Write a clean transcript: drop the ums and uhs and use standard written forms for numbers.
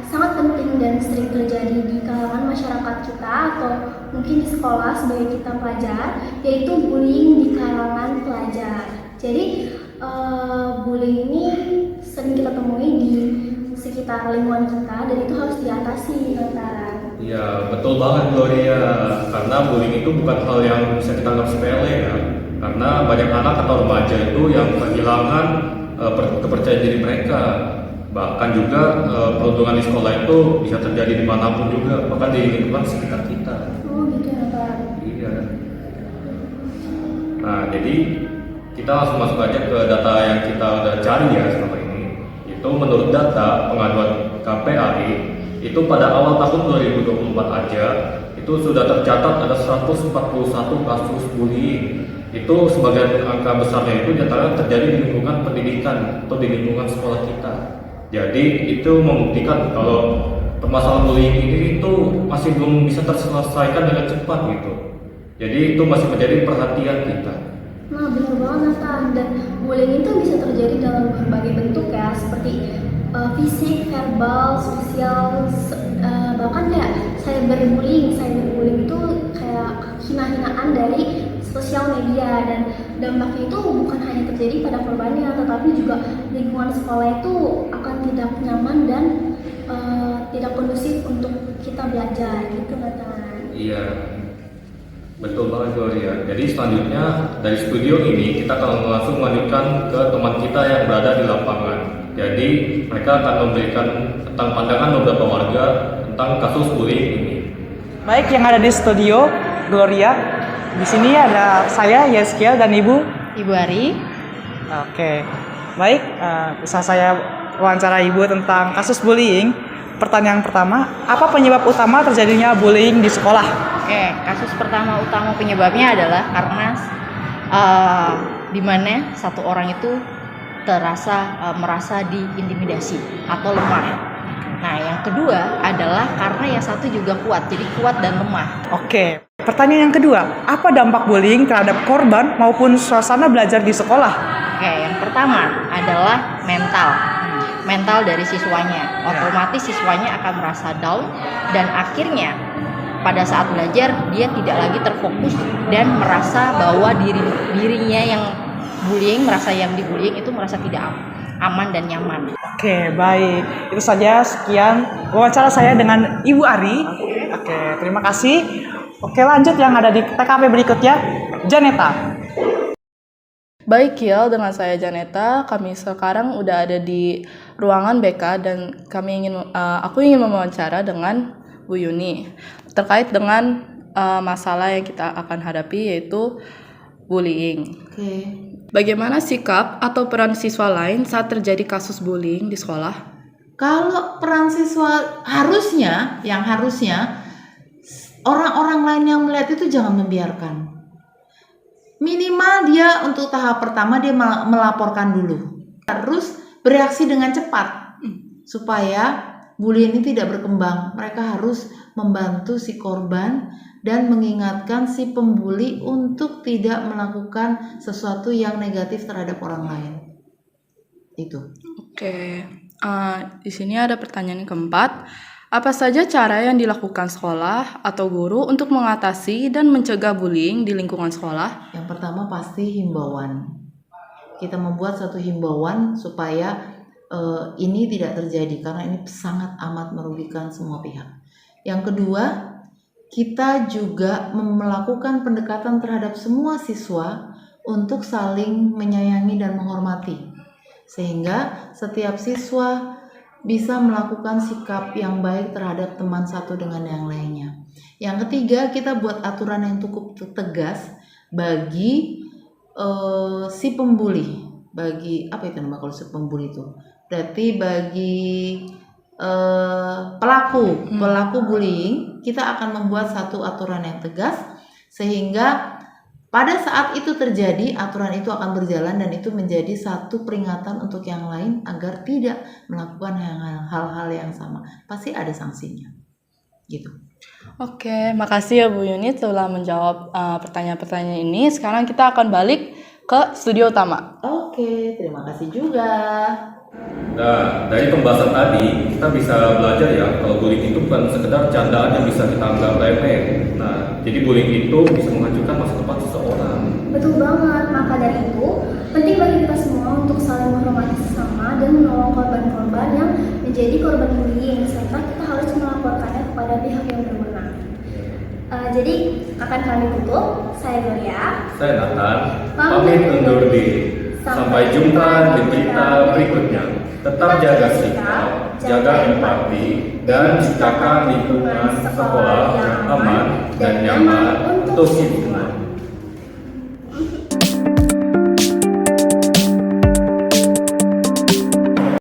sangat penting dan sering terjadi di kalangan masyarakat kita atau mungkin di sekolah sebagai kita pelajar, yaitu bullying di kalangan pelajar. Jadi bullying ini sering kita temui di sekitar lingkungan kita dan itu harus diatasi, Nathan. Iya, betul banget Gloria. Karena bullying itu bukan hal yang bisa kita anggap sepele ya. Karena banyak anak atau remaja itu yang kehilangan kepercayaan diri mereka. Bahkan juga perundungan di sekolah itu bisa terjadi dimanapun juga, bahkan di lingkungan sekitar kita. Oh gitu ya Pak. Iya. Nah, jadi kita langsung masuk aja ke data yang kita udah cari ya selama ini. Itu menurut data pengaduan KPAI, itu pada awal tahun 2024 aja, itu sudah tercatat ada 141 kasus bullying. Itu sebagian angka besarnya itu nyatanya terjadi di lingkungan pendidikan atau di lingkungan sekolah kita. Jadi itu membuktikan kalau permasalahan bullying ini itu masih belum bisa terselesaikan dengan cepat gitu. Jadi itu masih menjadi perhatian kita. Nah benar banget Nathan, dan bullying itu bisa terjadi dalam berbagai bentuk ya, seperti fisik, verbal, sosial, bahkan kayak cyberbullying itu kayak hina-hinaan dari sosial media, dan dampaknya itu bukan hanya terjadi pada korbannya, tetapi juga lingkungan sekolah itu akan tidak nyaman dan tidak kondusif untuk kita belajar gitu Nathan. Iya, betul banget Gloria. Jadi selanjutnya dari studio ini kita akan langsung melanjutkan ke teman kita yang berada di lapangan. Jadi mereka akan memberikan tentang pandangan beberapa warga tentang kasus bullying ini. Baik, yang ada di studio Gloria. Di sini ada saya Yeskiel dan Ibu Ari. Oke. Baik, bisa saya wawancara Ibu tentang kasus bullying. Pertanyaan pertama, apa penyebab utama terjadinya bullying di sekolah? Oke, kasus pertama utama penyebabnya adalah karena di mana satu orang itu merasa diintimidasi atau lemah. Nah, yang kedua adalah karena yang satu juga kuat, jadi kuat dan lemah. Oke, pertanyaan yang kedua, apa dampak bullying terhadap korban maupun suasana belajar di sekolah? Oke, yang pertama adalah mental dari siswanya. Otomatis siswanya akan merasa down dan akhirnya pada saat belajar dia tidak lagi terfokus dan merasa bahwa dirinya yang dibullying itu merasa tidak aman dan nyaman. Oke, baik. Itu saja sekian wawancara saya dengan Ibu Ari. Oke, terima kasih. Oke, lanjut yang ada di TKP berikutnya, Janeta. Baik Kiel, dengan saya Janeta. Kami sekarang udah ada di ruangan BK dan aku ingin mewawancara dengan Bu Yuni terkait dengan masalah yang kita akan hadapi, yaitu bullying. Oke. Bagaimana sikap atau peran siswa lain saat terjadi kasus bullying di sekolah? Kalau peran siswa harusnya orang-orang lain yang melihat itu jangan membiarkan. Minimal dia untuk tahap pertama dia melaporkan dulu. Harus bereaksi dengan cepat supaya bullying ini tidak berkembang. Mereka harus membantu si korban dan mengingatkan si pembuli untuk tidak melakukan sesuatu yang negatif terhadap orang lain. Itu. Oke, di sini ada pertanyaan yang keempat. Apa saja cara yang dilakukan sekolah atau guru untuk mengatasi dan mencegah bullying di lingkungan sekolah? Yang pertama pasti himbauan. Kita membuat satu himbauan supaya ini tidak terjadi karena ini sangat amat merugikan semua pihak. Yang kedua, kita juga melakukan pendekatan terhadap semua siswa untuk saling menyayangi dan menghormati. Sehingga setiap siswa bisa melakukan sikap yang baik terhadap teman satu dengan yang lainnya. Yang ketiga, kita buat aturan yang cukup tegas bagi si pembuli. Bagi apa itu nama kalau si pembuli itu? Berarti bagi pelaku bullying, kita akan membuat satu aturan yang tegas sehingga pada saat itu terjadi, aturan itu akan berjalan dan itu menjadi satu peringatan untuk yang lain agar tidak melakukan hal-hal yang sama. Pasti ada sanksinya. Gitu. Oke, makasih ya Bu Yuni telah menjawab pertanyaan-pertanyaan ini. Sekarang kita akan balik ke studio utama. Oke, terima kasih juga. Nah, dari pembahasan tadi, kita bisa belajar ya, kalau bullying itu bukan sekedar candaan yang bisa kita anggap remeh. Nah, jadi bullying itu bisa menghancurkan masa depan seseorang. Betul banget, maka dari itu penting bagi kita semua untuk saling menghormati sesama dan menolong korban-korban yang menjadi korban bullying, serta kita harus melaporkannya kepada pihak yang berwenang. Jadi akan kami tutup. Saya Gloria. Saya Nathan, pamit undur diri. Sampai jumpa di berita berikutnya. Tetap jaga sikap, jaga empati, dan ciptakan lingkungan sekolah yang aman dan nyaman untuk kita.